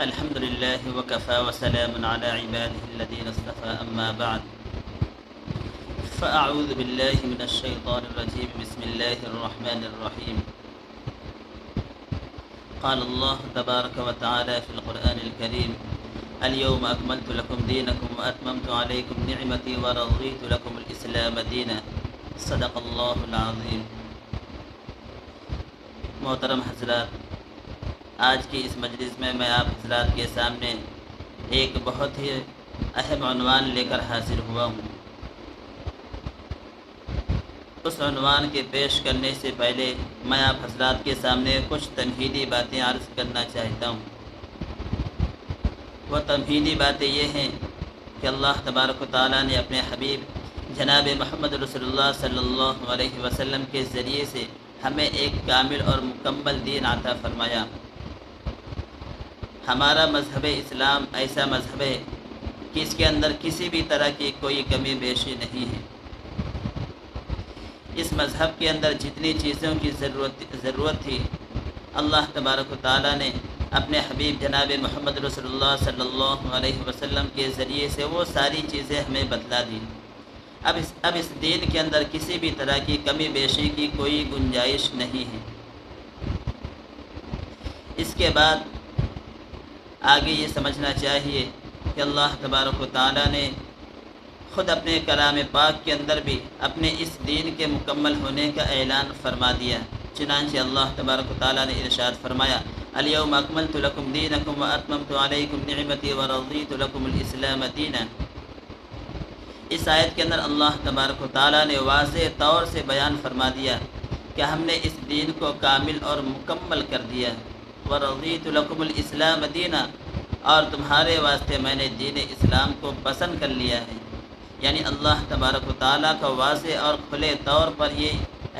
الحمد لله وكفى وسلام على عباده الذين اصطفى أما بعد فأعوذ بالله من الشيطان الرجيم بسم الله الرحمن الرحيم قال الله تبارك وتعالى في القرآن الكريم اليوم أكملت لكم دينكم وأتممت عليكم نعمتي ورضيت لكم الإسلام دينا صدق الله العظيم۔ محترم حضرات، آج کی اس مجلس میں آپ حضرات کے سامنے ایک بہت ہی اہم عنوان لے کر حاضر ہوا ہوں۔ اس عنوان کے پیش کرنے سے پہلے میں آپ حضرات کے سامنے کچھ تمہیدی باتیں عرض کرنا چاہتا ہوں۔ وہ تمہیدی باتیں یہ ہیں کہ اللہ تبارک و تعالیٰ نے اپنے حبیب جناب محمد رسول اللہ صلی اللہ علیہ وسلم کے ذریعے سے ہمیں ایک کامل اور مکمل دین عطا فرمایا۔ ہمارا مذہب اسلام ایسا مذہب ہے کہ اس کے اندر کسی بھی طرح کی کوئی کمی بیشی نہیں ہے۔ اس مذہب کے اندر جتنی چیزوں کی ضرورت تھی، اللہ تبارک و تعالیٰ نے اپنے حبیب جناب محمد رسول اللہ صلی اللہ علیہ وسلم کے ذریعے سے وہ ساری چیزیں ہمیں بتلا دی۔ اب اس دین کے اندر کسی بھی طرح کی کمی بیشی کی کوئی گنجائش نہیں ہے۔ اس کے بعد آگے یہ سمجھنا چاہیے کہ اللہ تبارک و تعالیٰ نے خود اپنے کلام پاک کے اندر بھی اپنے اس دین کے مکمل ہونے کا اعلان فرما دیا۔ چنانچہ اللہ تبارک و تعالیٰ نے ارشاد فرمایا الیوم اکملت لکم دینکم واتممت علیکم نعمتی ورضیت لکم الاسلام دینا۔ اس آیت کے اندر اللہ تبارک و تعالیٰ نے واضح طور سے بیان فرما دیا کہ ہم نے اس دین کو کامل اور مکمل کر دیا۔ وَرَضِيتُ لَكُمُ الْإِسْلَامَ دِينًا، اور تمہارے واسطے میں نے دین اسلام کو پسند کر لیا ہے۔ یعنی اللہ تبارک و تعالیٰ کا واضح اور کھلے طور پر یہ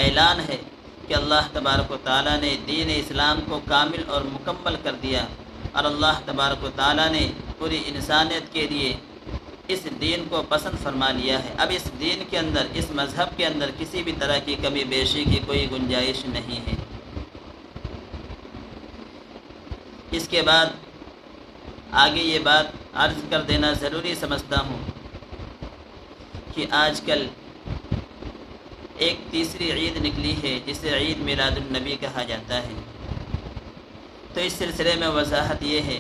اعلان ہے کہ اللہ تبارک و تعالیٰ نے دین اسلام کو کامل اور مکمل کر دیا، اور اللہ تبارک و تعالیٰ نے پوری انسانیت کے لیے اس دین کو پسند فرما لیا ہے۔ اب اس دین کے اندر، اس مذہب کے اندر کسی بھی طرح کی کمی بیشی کی کوئی گنجائش نہیں ہے۔ اس کے بعد آگے یہ بات عرض کر دینا ضروری سمجھتا ہوں کہ آج کل ایک تیسری عید نکلی ہے جسے عید میلاد النبی کہا جاتا ہے۔ تو اس سلسلے میں وضاحت یہ ہے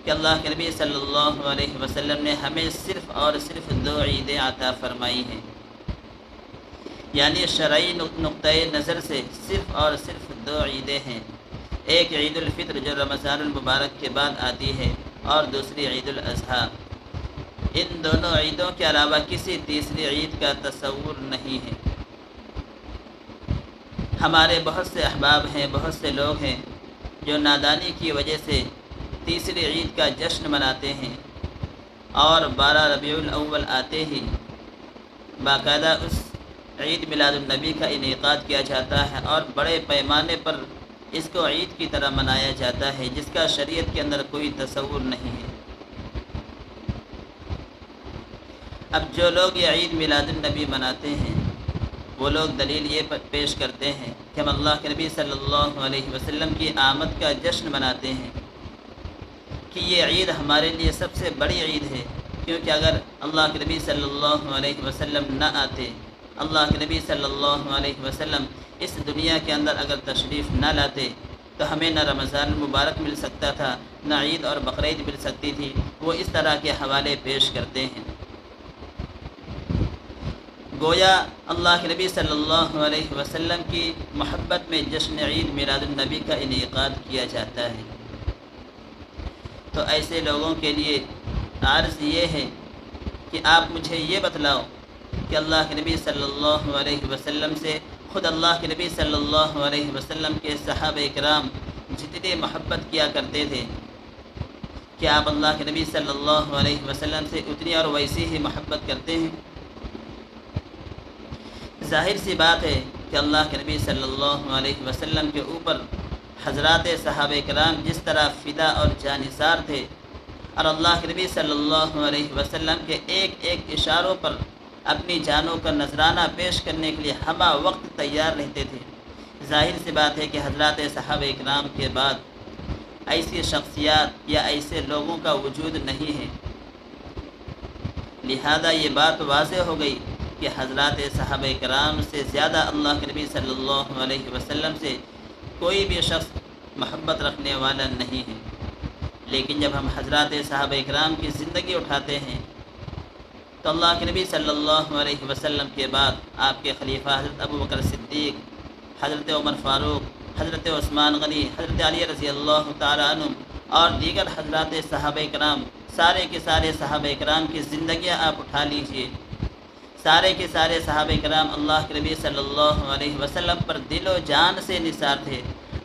کہ اللہ کے نبی صلی اللہ علیہ وسلم نے ہمیں صرف اور صرف 2 عیدیں عطا فرمائی ہیں۔ یعنی شرعی نقطۂ نظر سے صرف اور صرف 2 عیدیں ہیں۔ ایک عید الفطر جو رمضان المبارک کے بعد آتی ہے، اور دوسری عید الاضحیٰ۔ ان دونوں عیدوں کے علاوہ کسی تیسری عید کا تصور نہیں ہے۔ ہمارے بہت سے احباب ہیں، بہت سے لوگ ہیں جو نادانی کی وجہ سے تیسری عید کا جشن مناتے ہیں، اور 12 ربیع الاول آتے ہی باقاعدہ اس عید میلاد النبی کا انعقاد کیا جاتا ہے، اور بڑے پیمانے پر اس کو عید کی طرح منایا جاتا ہے، جس کا شریعت کے اندر کوئی تصور نہیں ہے۔ اب جو لوگ یہ عید میلاد النبی مناتے ہیں، وہ لوگ دلیل یہ پیش کرتے ہیں کہ ہم اللہ کے نبی صلی اللہ علیہ وسلم کی آمد کا جشن مناتے ہیں، کہ یہ عید ہمارے لیے سب سے بڑی عید ہے، کیونکہ اگر اللہ کے نبی صلی اللہ علیہ وسلم نہ آتے، اللہ کے نبی صلی اللہ علیہ وسلم اس دنیا کے اندر اگر تشریف نہ لاتے، تو ہمیں نہ رمضان المبارک مل سکتا تھا، نہ عید اور بقرعید مل سکتی تھی۔ وہ اس طرح کے حوالے پیش کرتے ہیں۔ گویا اللہ کے نبی صلی اللہ علیہ وسلم کی محبت میں جشن عید میلاد النبی کا انعقاد کیا جاتا ہے۔ تو ایسے لوگوں کے لیے عرض یہ ہے کہ آپ مجھے یہ بتلاؤ کہ اللہ کے نبی صلی اللہ علیہ وسلم سے خود اللہ کے نبی صلی اللہ علیہ وسلم کے صحابہ کرام جتنی محبت کیا کرتے تھے، کہ آپ اللہ کے نبی صلی اللہ علیہ وسلم سے اتنی اور ویسی ہی محبت کرتے ہیں؟ ظاہر سی بات ہے کہ اللہ کے نبی صلی اللہ علیہ وسلم کے اوپر حضرات صحابہ کرام جس طرح فدا اور جانثار تھے، اور اللہ کے نبی صلی اللہ علیہ وسلم کے ایک ایک اشاروں پر اپنی جانوں کا نذرانہ پیش کرنے کے لیے ہمہ وقت تیار رہتے تھے۔ ظاہر سی بات ہے کہ حضرات صحابہ کرام کے بعد ایسی شخصیات یا ایسے لوگوں کا وجود نہیں ہے۔ لہذا یہ بات واضح ہو گئی کہ حضرات صحابہ کرام سے زیادہ اللہ کے نبی صلی اللہ علیہ وسلم سے کوئی بھی شخص محبت رکھنے والا نہیں ہے۔ لیکن جب ہم حضرات صحابہ کرام کی زندگی اٹھاتے ہیں تو اللہ کے نبی صلی اللہ علیہ وسلم کے بعد آپ کے خلیفہ حضرت ابو بکر صدیق، حضرت عمر فاروق، حضرت عثمان غنی، حضرت علی رضی اللہ تعالیٰ عنہ اور دیگر حضرات صحابہ کرام، سارے کے سارے صحابہ کرام کی زندگیاں آپ اٹھا لیجئے۔ سارے کے سارے صحابہ کرام اللہ کے نبی صلی اللہ علیہ وسلم پر دل و جان سے نثار تھے،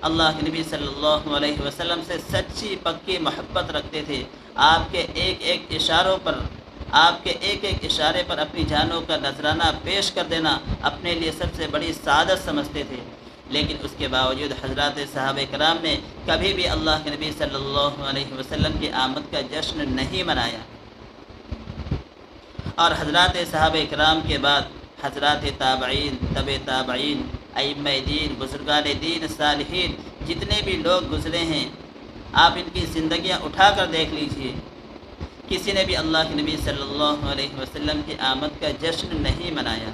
اللہ کے نبی صلی اللہ علیہ وسلم سے سچی پکی محبت رکھتے تھے۔ آپ کے ایک ایک اشاروں پر، آپ کے ایک ایک اشارے پر اپنی جانوں کا نذرانہ پیش کر دینا اپنے لیے سب سے بڑی سعادت سمجھتے تھے۔ لیکن اس کے باوجود حضرات صحابہ کرام نے کبھی بھی اللہ کے نبی صلی اللہ علیہ وسلم کی آمد کا جشن نہیں منایا۔ اور حضرات صحابہ کرام کے بعد حضرات تابعین، تبع تابعین، ائمہ دین، بزرگان دین، صالحین، جتنے بھی لوگ گزرے ہیں، آپ ان کی زندگیاں اٹھا کر دیکھ لیجئے، کسی نے بھی اللہ کے نبی صلی اللہ علیہ وسلم کی آمد کا جشن نہیں منایا۔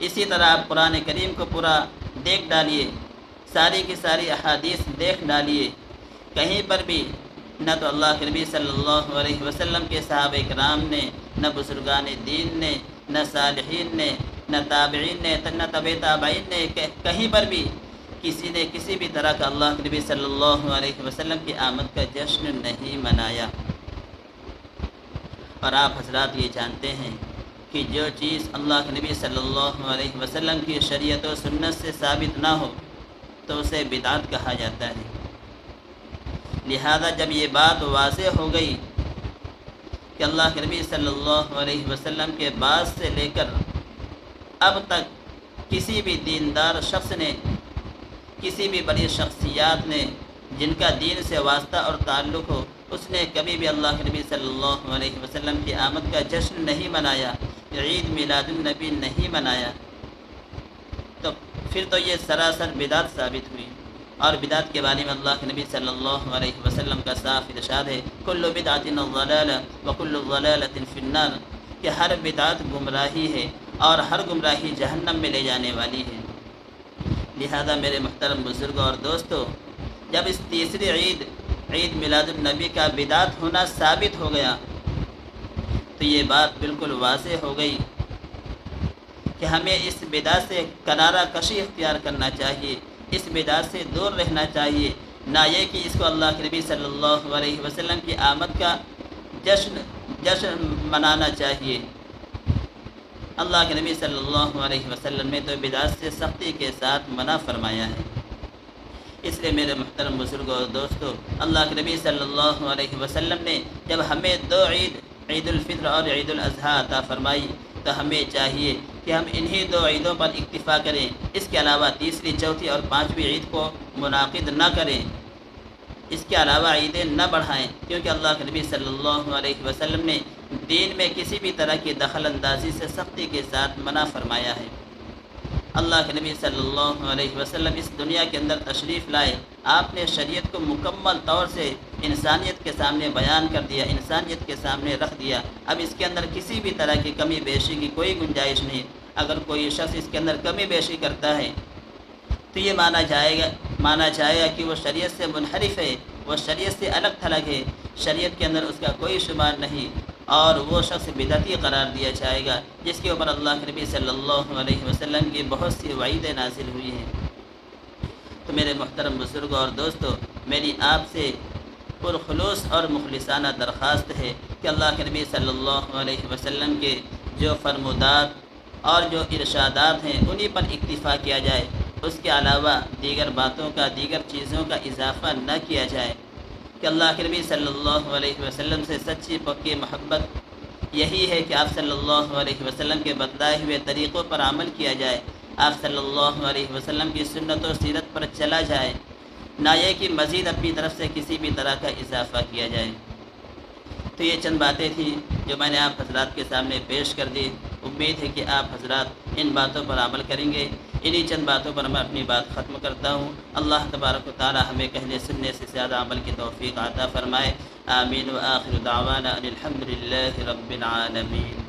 اسی طرح آپ قرآن کریم کو پورا دیکھ ڈالیے، ساری کی ساری احادیث دیکھ ڈالیے، کہیں پر بھی نہ تو اللہ کے نبی صلی اللہ علیہ وسلم کے صحابہ کرام نے، نہ بزرگان دین نے، نہ صالحین نے، نہ تابعین نے، نہ تبع تابعین نے، کہیں پر بھی کسی نے کسی بھی طرح کا اللہ کے نبی صلی اللہ علیہ وسلم کی آمد کا جشن نہیں منایا۔ اور آپ حضرات یہ جانتے ہیں کہ جو چیز اللہ کے نبی صلی اللہ علیہ وسلم کی شریعت و سنت سے ثابت نہ ہو تو اسے بدعت کہا جاتا ہے۔ لہذا جب یہ بات واضح ہو گئی کہ اللہ کے نبی صلی اللہ علیہ وسلم کے بعد سے لے کر اب تک کسی بھی دیندار شخص نے، کسی بھی بڑی شخصیات نے جن کا دین سے واسطہ اور تعلق ہو، اس نے کبھی بھی اللہ کے نبی صلی اللہ علیہ وسلم کی آمد کا جشن نہیں منایا، عید میلاد النبی نہیں منایا، تو پھر تو یہ سراسر بدعت ثابت ہوئی۔ اور بدعت کے بارے میں اللہ کے نبی صلی اللہ علیہ وسلم کا صاف ارشاد ہے، کل بدعت ضلالہ وکل ضلالۃ فی النار، کہ ہر بدعت گمراہی ہے اور ہر گمراہی جہنم میں لے جانے والی ہے۔ لہذا میرے محترم بزرگوں اور دوستو، جب اس تیسری عید میلاد النبی کا بدعت ہونا ثابت ہو گیا تو یہ بات بالکل واضح ہو گئی کہ ہمیں اس بدعت سے کنارہ کشی اختیار کرنا چاہیے، اس بدعت سے دور رہنا چاہیے، نہ یہ کہ اس کو اللہ کے نبی صلی اللہ علیہ وسلم کی آمد کا جشن منانا چاہیے۔ اللہ کے نبی صلی اللہ علیہ وسلم نے تو بدعت سے سختی کے ساتھ منع فرمایا ہے۔ اس لیے میرے محترم بزرگوں اور دوستو، اللہ کے نبی صلی اللہ علیہ وسلم نے جب ہمیں دو عید الفطر اور عید الاضحیٰ عطا فرمائی تو ہمیں چاہیے کہ ہم انہی دو عیدوں پر اکتفا کریں، اس کے علاوہ تیسری، چوتھی اور پانچویں عید کو منعقد نہ کریں، اس کے علاوہ عیدیں نہ بڑھائیں، کیونکہ اللہ کے نبی صلی اللہ علیہ وسلم نے دین میں کسی بھی طرح کی دخل اندازی سے سختی کے ساتھ منع فرمایا ہے۔ اللہ کے نبی صلی اللہ علیہ وسلم اس دنیا کے اندر تشریف لائے، آپ نے شریعت کو مکمل طور سے انسانیت کے سامنے بیان کر دیا، انسانیت کے سامنے رکھ دیا۔ اب اس کے اندر کسی بھی طرح کی کمی بیشی کی کوئی گنجائش نہیں۔ اگر کوئی شخص اس کے اندر کمی بیشی کرتا ہے تو یہ مانا جائے گا کہ وہ شریعت سے منحرف ہے، وہ شریعت سے الگ تھلگ ہے، شریعت کے اندر اس کا کوئی شمار نہیں، اور وہ شخص بدعتی قرار دیا جائے گا، جس کے اوپر اللہ کے نبی صلی اللہ علیہ وسلم کی بہت سی وعیدیں نازل ہوئی ہیں۔ تو میرے محترم بزرگوں اور دوستو، میری آپ سے پرخلوص اور مخلصانہ درخواست ہے کہ اللہ کے نبی صلی اللہ علیہ وسلم کے جو فرمودات اور جو ارشادات ہیں انہی پر اکتفا کیا جائے، اس کے علاوہ دیگر باتوں کا، دیگر چیزوں کا اضافہ نہ کیا جائے، کہ اللہ کے نبی صلی اللہ علیہ وسلم سے سچی پکی محبت یہی ہے کہ آپ صلی اللہ علیہ وسلم کے بتلائے ہوئے طریقوں پر عمل کیا جائے، آپ صلی اللہ علیہ وسلم کی سنت و سیرت پر چلا جائے، نہ یہ کہ مزید اپنی طرف سے کسی بھی طرح کا اضافہ کیا جائے۔ تو یہ چند باتیں تھیں جو میں نے آپ حضرات کے سامنے پیش کر دی۔ امید ہے کہ آپ حضرات ان باتوں پر عمل کریں گے، انہی چند باتوں پر میں اپنی بات ختم کرتا ہوں۔ اللہ تبارک و تعالی ہمیں کہنے سننے سے زیادہ عمل کی توفیق عطا فرمائے۔ آمین و آخر دعوانا ان الحمد للہ رب العالمین۔